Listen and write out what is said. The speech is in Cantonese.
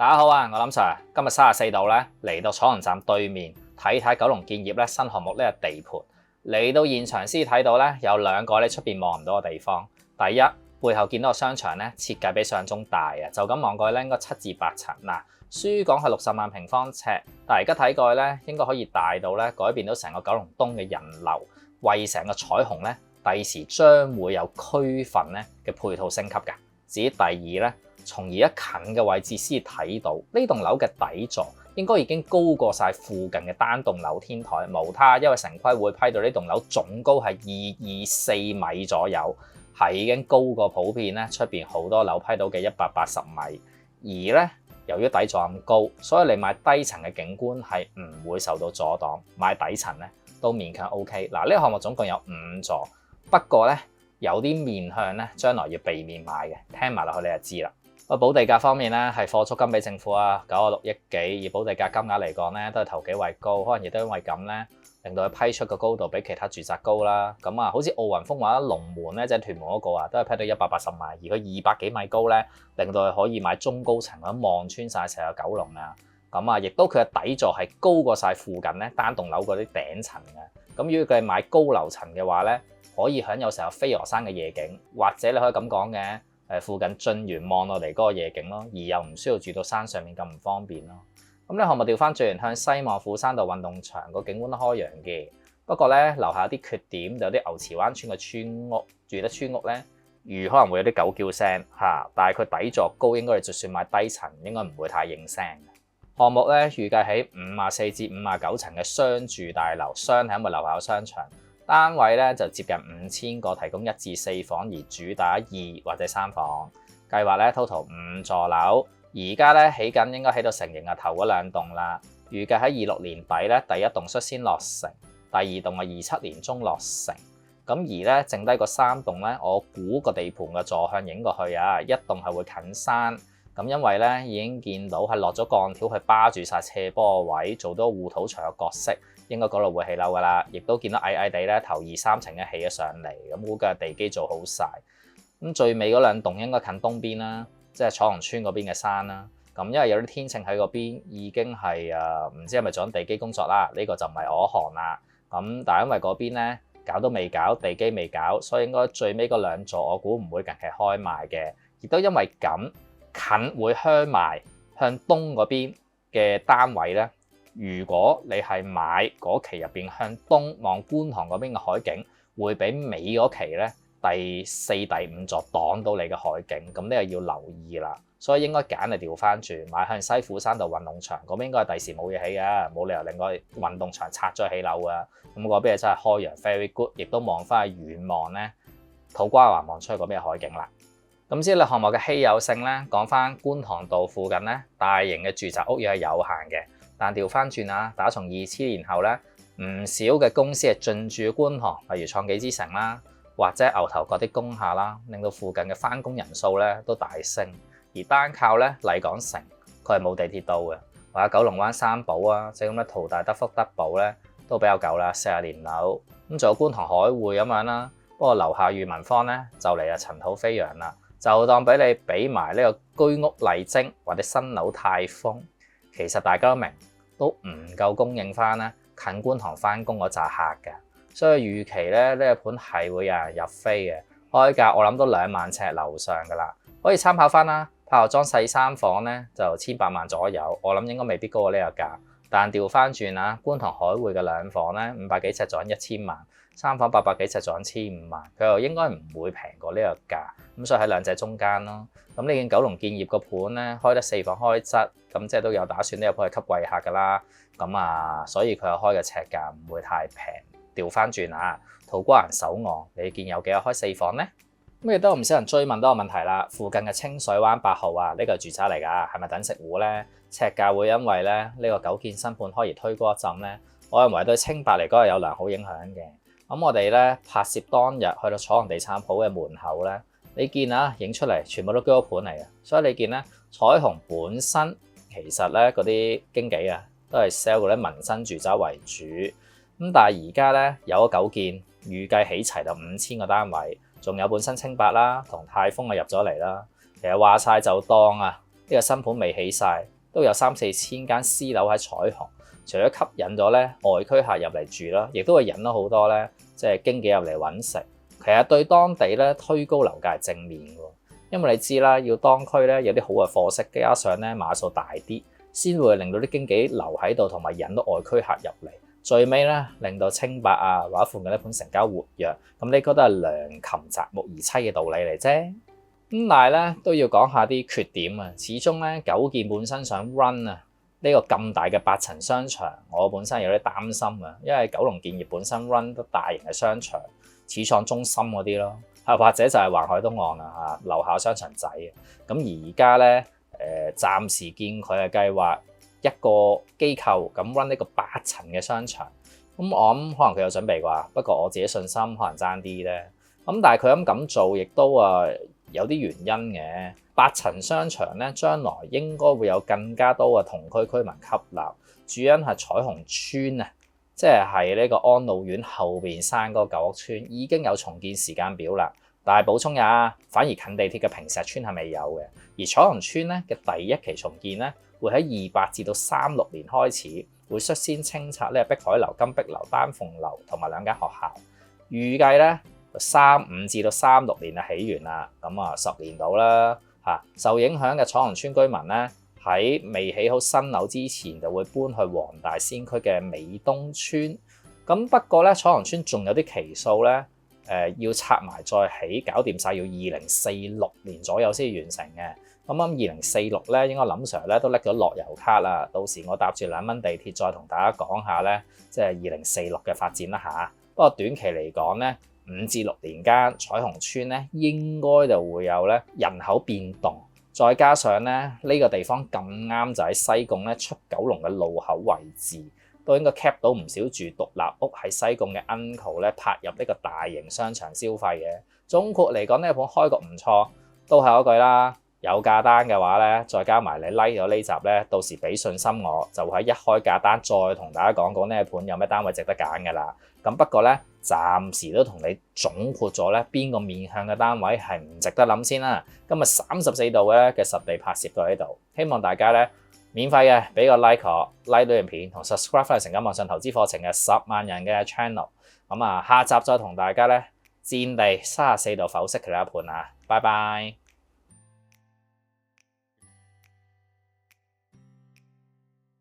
大家好啊，我林 Sir，今日34度咧，嚟到彩虹站對面睇睇九龍建業咧新項目呢個地盤。嚟到現場先睇到咧，有兩個咧出邊望唔到嘅地方。第一，背後見到個商場咧設計比想像中大啊，就咁望過去咧應該7至8層嗱。書講係60萬平方尺，但係而家睇過去咧應該可以大到咧改變到成個九龍東嘅人流，為成個彩虹咧第時將會有區分咧嘅配套升級㗎。至於第二咧，從而家近嘅位置先睇到呢棟樓嘅底座應該已經高過晒附近嘅單棟樓天台，無他，因為城規會批到呢棟樓總高係224米左右，係已經高過普遍咧出邊好多樓批到嘅180米。而咧由於底座咁高，所以你買低層嘅景觀係唔會受到阻擋，買底層咧都勉強 OK。嗱，呢個項目總共有5座，不過咧有啲面向咧將來要避免買嘅，聽埋落去你就知啦。個補地價方面咧，係貨足金俾政府啊，96億幾，而補地價金額嚟講咧，都係頭幾位高，可能亦都因為咁咧，令到佢批出個高度比其他住宅高啦。咁啊，好似奧雲風或者龍門咧，即係屯門嗰個啊，都係批到180米，而佢200幾米高咧，令到佢可以買中高層咁望穿晒成個九龍啊。咁啊，亦都佢嘅底座係高過晒附近咧單棟樓嗰啲頂層嘅。咁如果佢係買高樓層嘅話咧，可以享有成個飛鵝山嘅夜景，或者你可以咁講嘅。附近晉園望落嚟嗰個夜景咯，而又唔需要住到山上面咁唔方便咯。咁呢項目調翻轉向西望虎山道運動場個景觀都開揚嘅，不過咧樓下有啲缺點，就有啲牛池灣村嘅村屋住得村屋咧，魚可能會有啲狗叫聲嚇，但係佢底座高，應該你就算買低層應該唔會太應聲。項目咧預計喺54至59層嘅商住大樓，商係因為樓下有商場。單位咧就接近5000個，提供1至4房，而主打2或者3房。計劃咧 total 5座樓，而家咧起緊應該起到成型啊，頭嗰2棟啦。預計喺26年底咧第一棟率先落成，第二棟係27年中落成。咁而咧剩低個3棟咧，我估個地盤嘅坐向影過去啊，一棟係會近山。咁因為咧已經見到係落咗鋼條去巴住晒斜坡個位，做到護土牆嘅角色。應該嗰度會起樓㗎啦，亦都見到矮矮地咧頭2、3層咧起咗上嚟，咁估計地基做好晒。咁最尾嗰2棟應該近東邊啦，即係彩虹村嗰邊嘅山啦。咁因為有啲天秤喺嗰邊已經係唔知係咪做緊地基工作啦，呢個就唔係我行啦。咁但係因為嗰邊咧搞都未搞，地基未搞，所以應該最尾嗰2座我估唔會近期開賣嘅。亦都因為咁近會開賣向東嗰邊嘅單位咧。如果你係買嗰期入邊向東望觀塘嗰邊嘅海景，會比尾嗰期咧第4、第5座擋到你嘅海景，咁呢個要留意啦。所以應該揀嚟調翻轉買向西虎山道運動場嗰邊，應該係第時冇嘢起嘅，冇理由令個運動場拆咗起樓啊。咁嗰邊真係開揚 very good，亦都望翻去遠望咧土瓜灣望出去嗰邊嘅海景啦。咁至於項目嘅稀有性咧，講翻觀塘道附近咧大型嘅住宅屋亦係有限嘅。但調翻轉啊，打從2000年後咧，唔少嘅公司係進駐觀塘，例如創紀之城啦，或者牛頭角啲工廈啦，令到附近嘅返工人數咧都大升。而單靠咧麗港城，佢係冇地鐵到嘅，或者九龍灣三寶啊，即係咁咧，淘大、德福、德寶咧都比較舊啦，40年樓。咁仲有觀塘海匯咁樣啦，不過樓下裕民坊咧就嚟啊塵土飛揚啦，就當俾你俾埋呢個居屋麗晶或者新樓泰豐。其實大家都明，都唔夠供應翻咧近觀塘翻工嗰紮客嘅，所以預期咧呢個盤係會有人入飛嘅，開價我諗都2萬尺樓上噶啦，可以參考翻啦。炮裝細3房咧就18萬左右，我諗應該未必高過呢個價。但調翻轉啊，觀塘海匯嘅2房咧500幾尺做緊1000萬，3房800幾尺做緊1500萬，佢又應該唔會平過呢個價，咁所以喺2者中間咯。咁你見九龍建業個盤咧開得4房開質，咁即係都有打算呢入去吸貴客噶啦。咁啊，所以佢開嘅尺價唔會太平。調翻轉啊，土瓜灣首岸，你見有幾個開4房呢？咁亦都唔少人追問多個問題啦。附近嘅清水灣8號啊，呢個係住宅嚟㗎，係咪等食戶呢？尺價會因為咧呢個9件新盤開而推高一陣呢？我認為對清白嚟講係有良好影響嘅。咁我哋咧拍攝當日去到彩虹地產鋪嘅門口咧，你見啊影出嚟全部都居屋盤嚟嘅，所以你見咧彩虹本身其實咧嗰啲經紀啊都係 sell 嗰啲民生住宅為主。咁但係而家咧有咗9件，預計起齊就5000個單位，仲有本身清白啦同泰豐啊入咗嚟啦。其實話晒就當啊個新盤未起晒，都有3-4千間私樓喺彩虹，除咗吸引咗咧外區客入嚟住啦，亦都會引咗好多咧即係經紀入嚟揾食。其實對當地咧推高樓價係正面嘅，因為你知啦，要當區咧有啲好嘅貨色，加上咧碼數大啲，先會令到啲經紀留喺度，同埋引到外區客入嚟。最尾咧令到清白啊或者附近呢盤成交活躍，咁呢個都係良禽擇木而棲嘅道理嚟啫。咁但係咧都要講下啲缺點啊，始終咧九建本身想 run 啊呢個咁大嘅8層商場，我本身有啲擔心啊，因為九龍建業本身 run 得大型嘅商場，始創中心嗰啲咯，或者就係環海東岸啊嚇樓下商場仔啊。咁而家咧暫時見佢嘅計劃，一個機構咁 run 呢個8層嘅商場，咁我諗可能佢有準備啩，不過我自己信心可能爭啲咧。咁但係佢咁做，亦都有啲原因嘅。8層商場咧，將來應該會有更加多嘅同區居民吸納，主因係彩虹邨啊，即係呢個安老院後邊山嗰個舊屋邨已經有重建時間表啦。但係補充下，反而近地鐵嘅平石邨係未有嘅。而彩虹邨咧嘅第一期重建咧，會喺28至到36年開始，會率先清拆呢碧海樓、金碧樓、丹鳳樓同埋2間學校。預計咧35至到36年就起完啦，咁10年到啦嚇。受影響嘅彩虹邨居民咧，喺未起好新樓之前就會搬去黃大仙區嘅美東邨。咁不過咧，彩虹邨仲有啲期數咧。要拆埋再起，搞掂晒要2046年左右先完成嘅。咁2046咧，應該林 Sir 咧都拎咗樂悠卡啦。到時我搭住2蚊地鐵再同大家講下咧，即係2046嘅發展啦嚇。不過短期嚟講咧，5至6年間彩虹邨咧應該就會有咧人口變動，再加上咧呢個地方咁啱就喺西貢咧出九龍嘅路口位置。都應該 cap 到唔少住獨立屋喺西貢嘅 uncle 咧，拍入呢個大型商場消費嘅。總括嚟講，呢個盤開局唔錯，都係嗰句啦。有價單嘅話咧，再加埋你 like 咗呢集咧，到時俾信心我，就會喺一開價單再同大家講呢個盤有咩單位值得揀㗎啦。咁不過咧，暫時都同你總括咗咧邊個面向嘅單位係唔值得諗先啦。今日34度咧嘅實地拍攝到呢度，希望大家咧〜免費嘅，俾個 like 我 like 到條片同 subscribe 翻成間網上投資課程嘅10萬人嘅 channel。咁下集再同大家咧戰地34度剖析其他盤啊，拜拜。